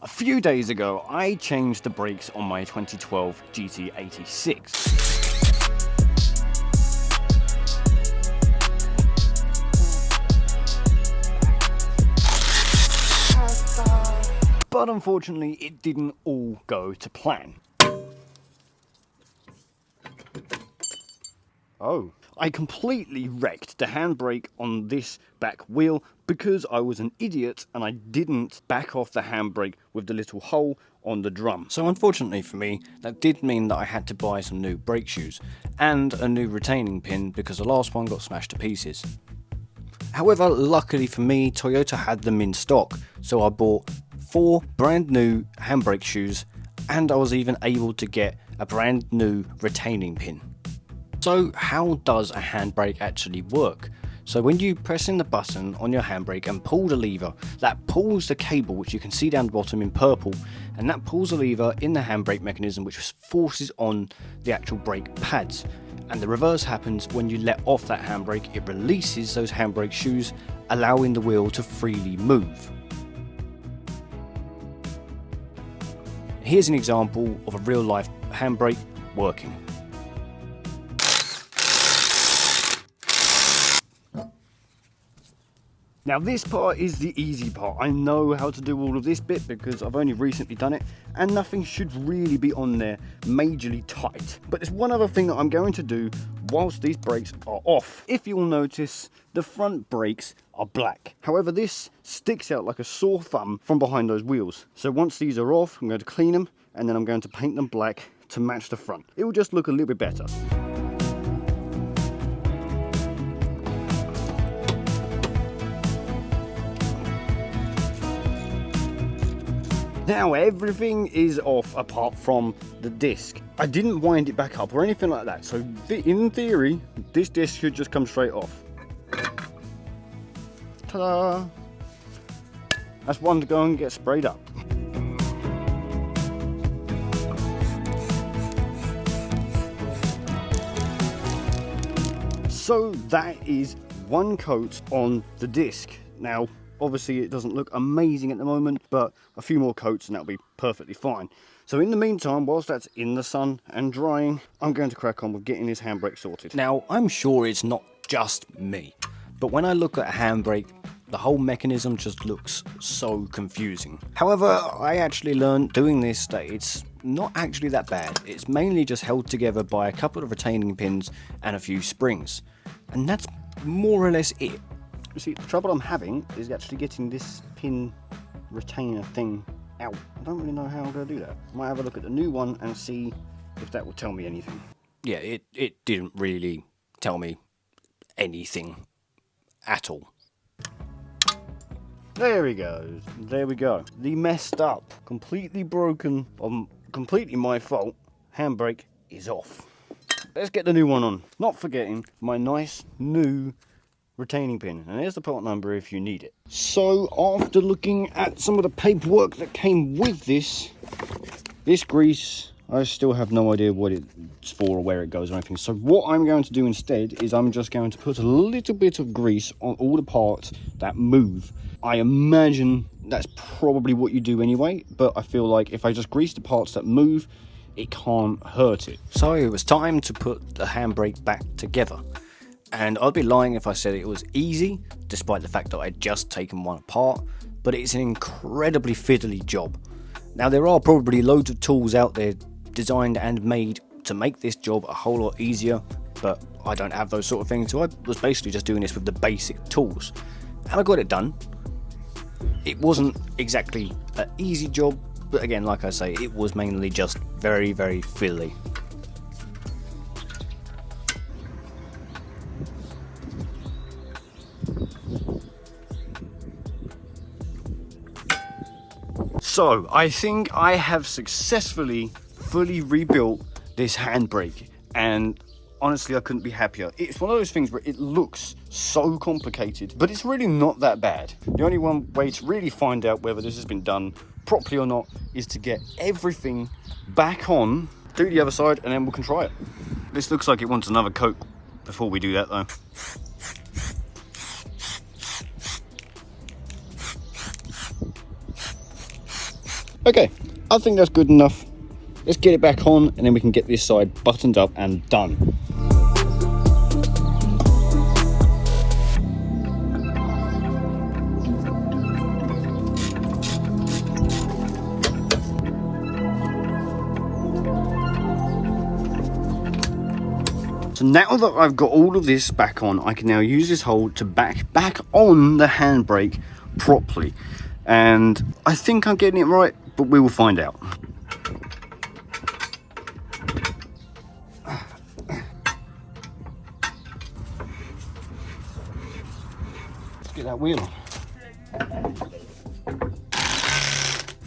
A few days ago, I changed the brakes on my 2012 GT86. But unfortunately, it didn't all go to plan. Oh. I completely wrecked the handbrake on this back wheel because I was an idiot and I didn't back off the handbrake with the little hole on the drum. So unfortunately for me, that did mean that I had to buy some new brake shoes and a new retaining pin because the last one got smashed to pieces. However, luckily for me, Toyota had them in stock, so I bought 4 brand new handbrake shoes and I was even able to get a brand new retaining pin. So how does a handbrake actually work? So when you press in the button on your handbrake and pull the lever, that pulls the cable, which you can see down the bottom in purple, and that pulls the lever in the handbrake mechanism, which forces on the actual brake pads. And the reverse happens when you let off that handbrake, it releases those handbrake shoes, allowing the wheel to freely move. Here's an example of a real life handbrake working. Now this part is the easy part. I know how to do all of this bit because I've only recently done it and nothing should really be on there majorly tight. But there's one other thing that I'm going to do whilst these brakes are off. If you'll notice, the front brakes are black. However, this sticks out like a sore thumb from behind those wheels. So once these are off, I'm going to clean them and then I'm going to paint them black to match the front. It will just look a little bit better. Now everything is off apart from the disc. I didn't wind it back up or anything like that, so in theory this disc should just come straight off. Ta-da! That's one to go and get sprayed up. So that is one coat on the disc. Now obviously it doesn't look amazing at the moment, but a few more coats and that'll be perfectly fine. So in the meantime, whilst that's in the sun and drying, I'm going to crack on with getting this handbrake sorted. Now, I'm sure it's not just me, but when I look at a handbrake, the whole mechanism just looks so confusing. However, I actually learned doing this that it's not actually that bad. It's mainly just held together by a couple of retaining pins and a few springs. And that's more or less it. You see, the trouble I'm having is actually getting this pin retainer thing out. I don't really know how I'm going to do that. I might have a look at the new one and see if that will tell me anything. Yeah, it didn't really tell me anything at all. There he goes. There we go. The messed up, completely broken, completely my fault, handbrake is off. Let's get the new one on. Not forgetting my nice new retaining pin, and there's the part number if you need it. So after looking at some of the paperwork that came with this grease, I still have no idea what it's for or where it goes or anything. So what I'm going to do instead is I'm just going to put a little bit of grease on all the parts that move. I imagine that's probably what you do anyway, but I feel like if I just grease the parts that move, it can't hurt it. So it was time to put the handbrake back together. And I'd be lying if I said it was easy, despite the fact that I'd just taken one apart, but it's an incredibly fiddly job. Now there are probably loads of tools out there designed and made to make this job a whole lot easier, but I don't have those sort of things, so I was basically just doing this with the basic tools. And I got it done. It wasn't exactly an easy job, but again, like I say, it was mainly just very, very fiddly. So I think I have successfully fully rebuilt this handbrake, and honestly I couldn't be happier. It's one of those things where it looks so complicated, but it's really not that bad. The only one way to really find out whether this has been done properly or not is to get everything back on, do the other side, and then we can try it. This looks like it wants another coat before we do that though. Okay, I think that's good enough. Let's get it back on and then we can get this side buttoned up and done. So now that I've got all of this back on, I can now use this hole to back on the handbrake properly. And I think I'm getting it right, but we will find out. Let's get that wheel on.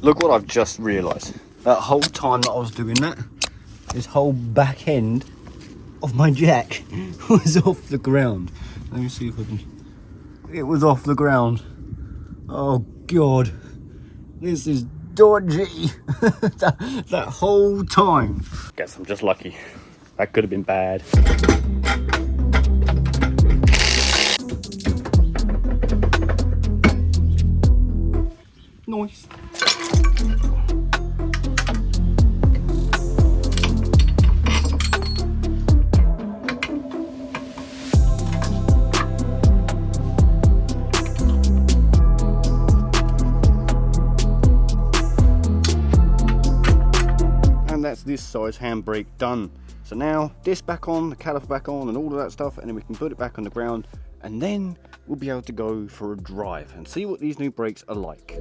Look what I've just realised. That whole time that I was doing that, this whole back end of my jack was off the ground. Let me see if I can... It was off the ground. Oh God, this is dodgy. that whole time. Guess I'm just lucky. That could have been bad. Nice. That's this size handbrake done. So now this back on, the caliper back on and all of that stuff, and then we can put it back on the ground, and then we'll be able to go for a drive and see what these new brakes are like.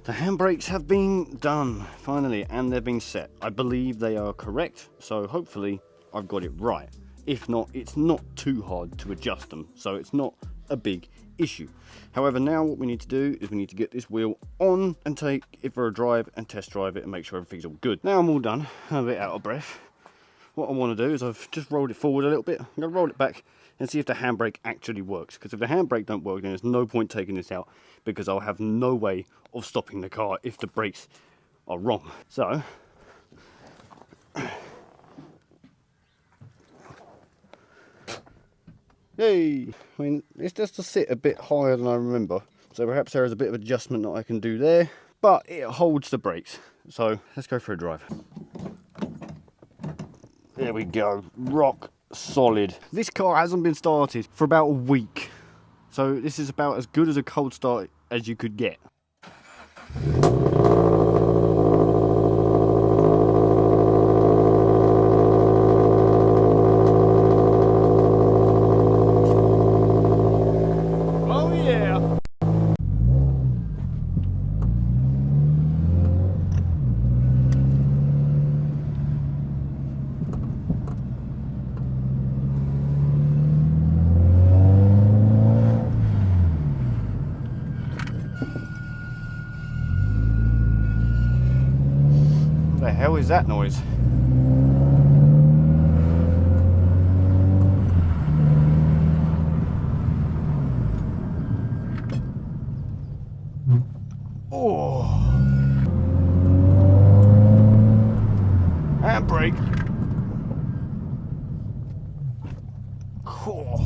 The handbrakes have been done finally, and they've been set. I believe they are correct, so hopefully I've got it right. If not, it's not too hard to adjust them, so it's not a big issue. However, now what we need to do is we need to get this wheel on and take it for a drive and test drive it and make sure everything's all good. Now I'm all done, I'm a bit out of breath. What I want to do is I've just rolled it forward a little bit. I'm going to roll it back and see if the handbrake actually works, because if the handbrake don't work, then there's no point taking this out, because I'll have no way of stopping the car if the brakes are wrong. So hey, I mean, it's just to sit a bit higher than I remember, so perhaps there is a bit of adjustment that I can do there, but it holds the brakes. So let's go for a drive. There we go, rock solid. This car hasn't been started for about a week, so this is about as good as a cold start as you could get. What the hell is that noise? Oh, handbrake. Cool.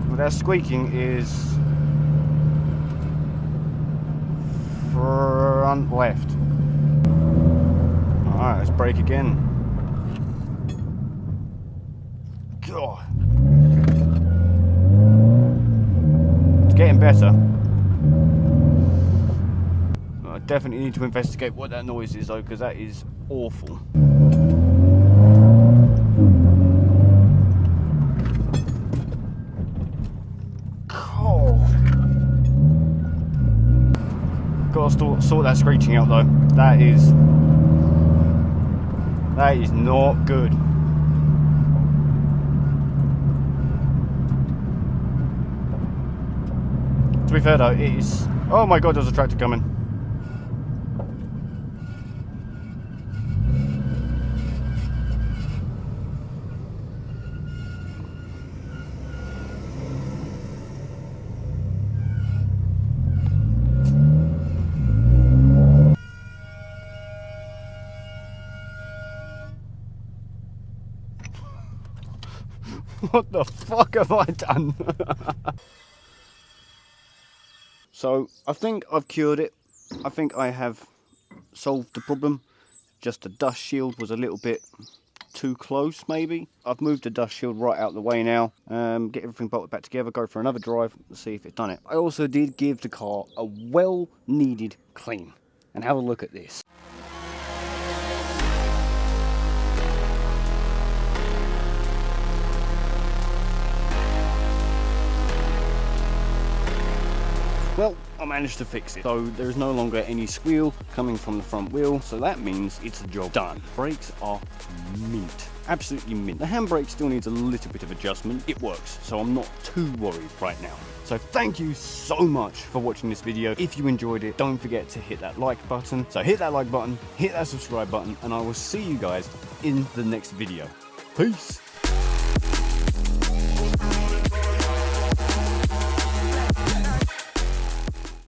Well, that squeaking is front left. Alright, let's brake again. God. It's getting better. I definitely need to investigate what that noise is though, because that is awful. Gotta sort that screeching out though. That is not good. To be fair though, it is... Oh my god, there's a tractor coming. What the fuck have I done? So I think I've cured it. I think I have solved the problem. Just the dust shield was a little bit too close, maybe. I've moved the dust shield right out of the way now. Get everything bolted back together, go for another drive, see if it's done it. I also did give the car a well needed clean. And have a look at this. Well, I managed to fix it. So there is no longer any squeal coming from the front wheel. So that means it's a job done. Brakes are mint. Absolutely mint. The handbrake still needs a little bit of adjustment. It works, so I'm not too worried right now. So thank you so much for watching this video. If you enjoyed it, don't forget to hit that like button. So hit that like button, hit that subscribe button, and I will see you guys in the next video. Peace.